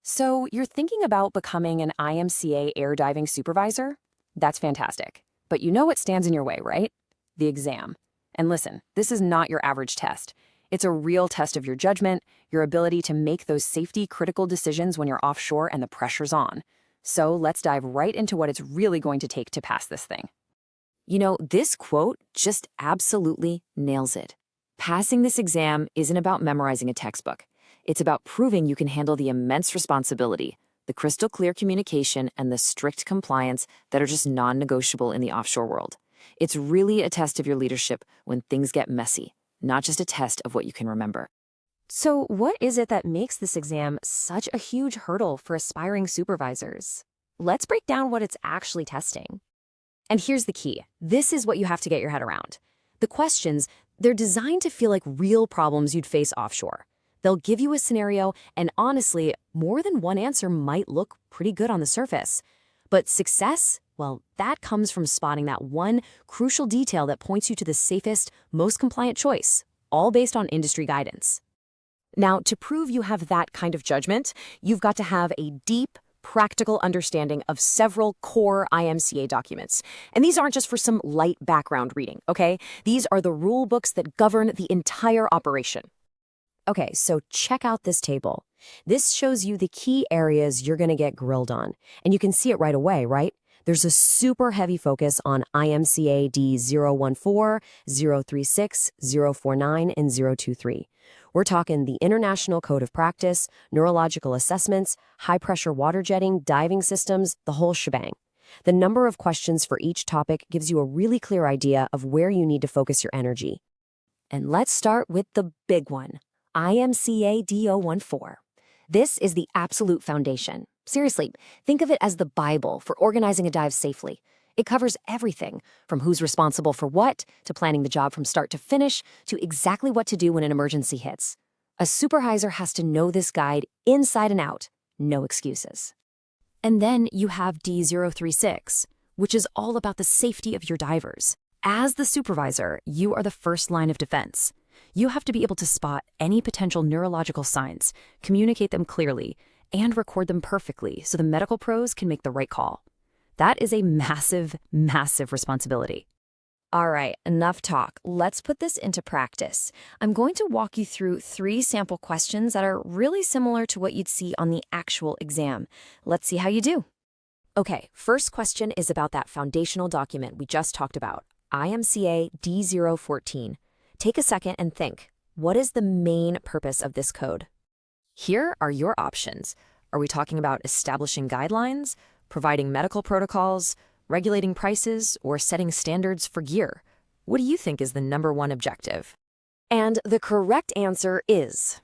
So, you're thinking about becoming an IMCA Air Diving Supervisor? That's fantastic. But you know what stands in your way, right? The exam. And listen, this is not your average test. It's a real test of your judgment, your ability to make those safety-critical decisions when you're offshore and the pressure's on. So, let's dive right into what it's really going to take to pass this thing. You know, this quote just absolutely nails it. Passing this exam isn't about memorizing a textbook. It's about proving you can handle the immense responsibility, the crystal clear communication, and the strict compliance that are just non-negotiable in the offshore world. It's really a test of your leadership when things get messy, not just a test of what you can remember. So what is it that makes this exam such a huge hurdle for aspiring supervisors? Let's break down what it's actually testing. And here's the key. This is what you have to get your head around. The questions, they're designed to feel like real problems you'd face offshore. They'll give you a scenario, and honestly, more than one answer might look pretty good on the surface. But success, well, that comes from spotting that one crucial detail that points you to the safest, most compliant choice, all based on industry guidance. Now, to prove you have that kind of judgment, you've got to have a deep, practical understanding of several core IMCA documents. And these aren't just for some light background reading, okay? These are the rule books that govern the entire operation. Okay, so check out this table. This shows you the key areas you're going to get grilled on. And you can see it right away, right? There's a super heavy focus on IMCA D 014, 036, 049, and 023. We're talking the International Code of Practice, neurological assessments, high-pressure water jetting, diving systems, the whole shebang. The number of questions for each topic gives you a really clear idea of where you need to focus your energy. And let's start with the big one. IMCA D 014. This is the absolute foundation. Seriously, think of it as the Bible for organizing a dive safely. It covers everything, from who's responsible for what, to planning the job from start to finish, to exactly what to do when an emergency hits. A supervisor has to know this guide inside and out. No excuses. And then you have D036, which is all about the safety of your divers. As the supervisor, you are the first line of defense. You have to be able to spot any potential neurological signs, communicate them clearly, and record them perfectly so the medical pros can make the right call. That is a massive, massive responsibility. All right, enough talk. Let's put this into practice. I'm going to walk you through 3 sample questions that are really similar to what you'd see on the actual exam. Let's see how you do. Okay, first question is about that foundational document we just talked about, IMCA D014. Take a second and think, what is the main purpose of this code? Here are your options. Are we talking about establishing guidelines, providing medical protocols, regulating prices, or setting standards for gear? What do you think is the #1 objective? And the correct answer is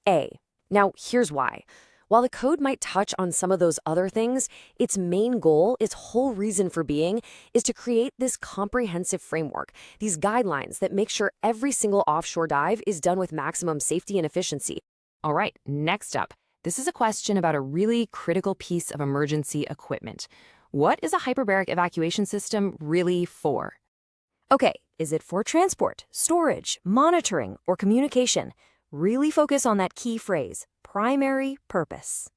A. Now, here's why. While the code might touch on some of those other things, its main goal, its whole reason for being, is to create this comprehensive framework, these guidelines that make sure every single offshore dive is done with maximum safety and efficiency. All right, next up. This is a question about a really critical piece of emergency equipment. What is a hyperbaric evacuation system really for? Okay, is it for transport, storage, monitoring, or communication? Really focus on that key phrase, primary purpose.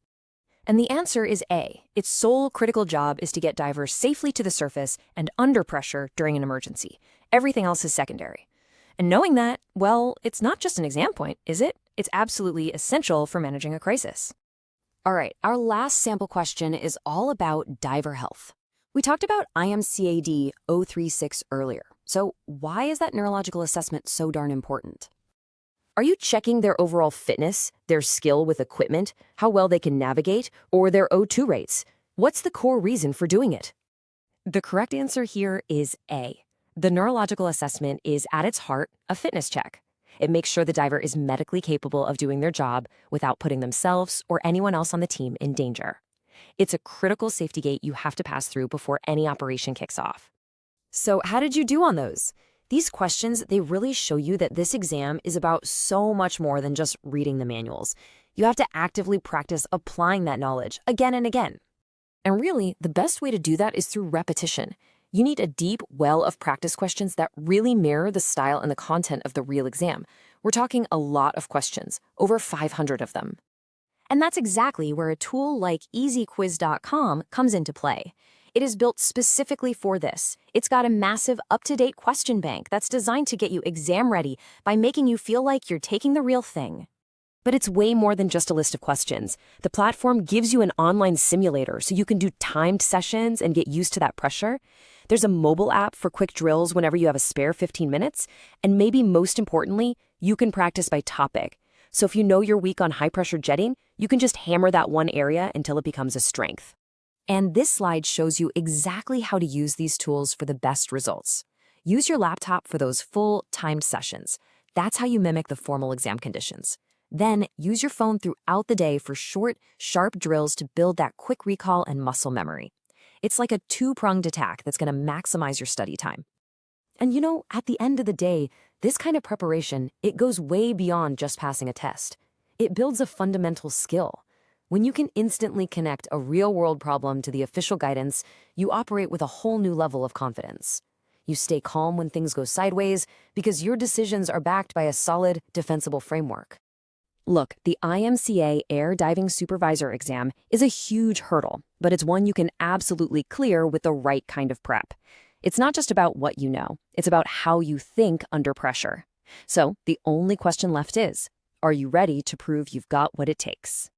And the answer is A. Its sole critical job is to get divers safely to the surface and under pressure during an emergency. Everything else is secondary. And knowing that, well, it's not just an exam point, is it? It's absolutely essential for managing a crisis. All right, our last sample question is all about diver health. We talked about IMCA D 036 earlier. So why is that neurological assessment so darn important? Are you checking their overall fitness, their skill with equipment, how well they can navigate, or their O2 rates? What's the core reason for doing it? The correct answer here is A. The neurological assessment is, at its heart, a fitness check. It makes sure the diver is medically capable of doing their job without putting themselves or anyone else on the team in danger. It's a critical safety gate you have to pass through before any operation kicks off. So how did you do on those? These questions, they really show you that this exam is about so much more than just reading the manuals. You have to actively practice applying that knowledge again and again. And really, the best way to do that is through repetition. You need a deep well of practice questions that really mirror the style and the content of the real exam. We're talking a lot of questions, over 500 of them. And that's exactly where a tool like EasyQuizzz.com comes into play. It is built specifically for this. It's got a massive, up-to-date question bank that's designed to get you exam ready by making you feel like you're taking the real thing. But it's way more than just a list of questions. The platform gives you an online simulator so you can do timed sessions and get used to that pressure. There's a mobile app for quick drills whenever you have a spare 15 minutes. And maybe most importantly, you can practice by topic. So if you know you're weak on high-pressure jetting, you can just hammer that one area until it becomes a strength. And this slide shows you exactly how to use these tools for the best results. Use your laptop for those full, timed sessions. That's how you mimic the formal exam conditions. Then use your phone throughout the day for short, sharp drills to build that quick recall and muscle memory. It's like a two-pronged attack that's going to maximize your study time. And at the end of the day, this kind of preparation, it goes way beyond just passing a test. It builds a fundamental skill. When you can instantly connect a real-world problem to the official guidance, you operate with a whole new level of confidence. You stay calm when things go sideways because your decisions are backed by a solid, defensible framework. Look, the IMCA Air Diving Supervisor exam is a huge hurdle, but it's one you can absolutely clear with the right kind of prep. It's not just about what you know, it's about how you think under pressure. So the only question left is, are you ready to prove you've got what it takes?